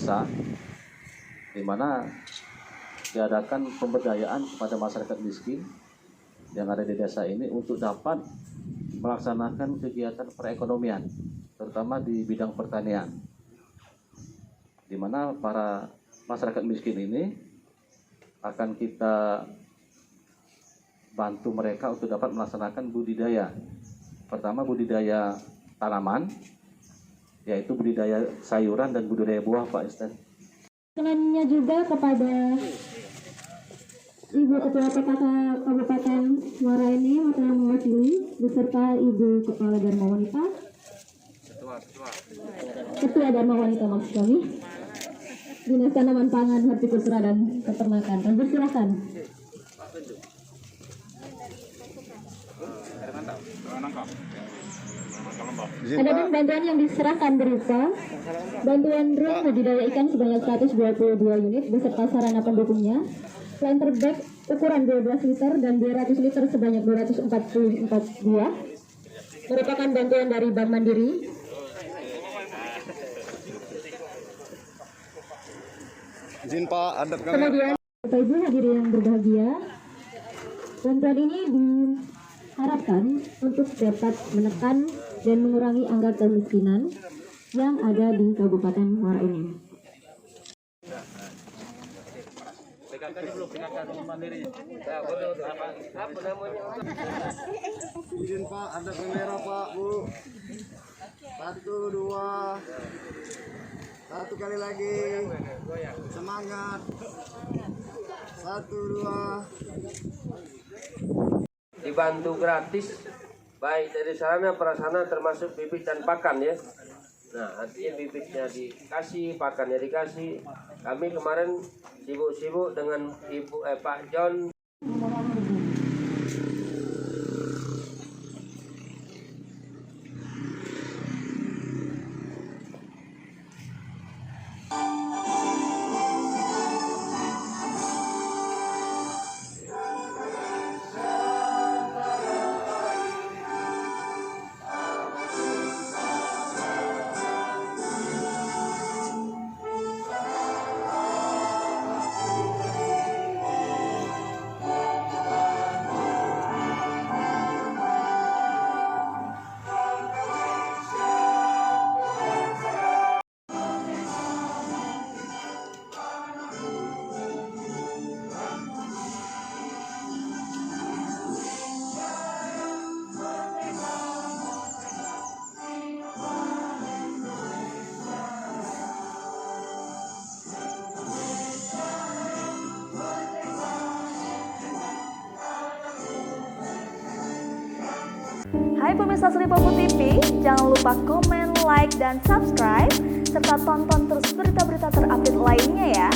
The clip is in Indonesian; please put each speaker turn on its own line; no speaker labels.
desa, di mana diadakan pemberdayaan kepada masyarakat miskin yang ada di desa ini untuk dapat melaksanakan kegiatan perekonomian, terutama di bidang pertanian, di mana para masyarakat miskin ini akan kita bantu mereka untuk dapat melaksanakan budidaya. Pertama, budidaya tanaman, yaitu budidaya sayuran dan budidaya buah, Pak Isten.
Kenannya juga kepada Ibu Ketua PKK Kabupaten Muara Enim yang mewakili beserta Ibu Kepala Dharma Wanita, Ketua Dharma Wanita maksud kami, Dinas Tanaman Pangan, Hortikultura dan Peternakan. Silakan. Ada bantuan yang diserahkan berupa bantuan drone budidaya ikan sebanyak 122 unit beserta sarana pendukungnya, planter bag ukuran 12 liter dan 200 liter sebanyak 244 buah, merupakan bantuan dari Bank Mandiri.
Izin Pak, ada kamera.
Kemudian Bapak Ibu hadirin yang berbahagia, bantuan ini diharapkan untuk dapat menekan dan mengurangi angka kemiskinan yang ada di Kabupaten Muara Enim.
Izin Pak, ada kamera Pak, Bu. 1, 2. 1 kali lagi. Semangat. 1, 2.
Dibantu gratis, baik dari sarana prasarana termasuk bibit dan pakan ya. Nah, artinya bibitnya dikasih, pakannya dikasih. Kami kemarin sibuk-sibuk dengan Pak John.
Hai pemirsa Sri Popo TV, jangan lupa komen, like, dan subscribe, serta tonton terus berita-berita terupdate lainnya ya.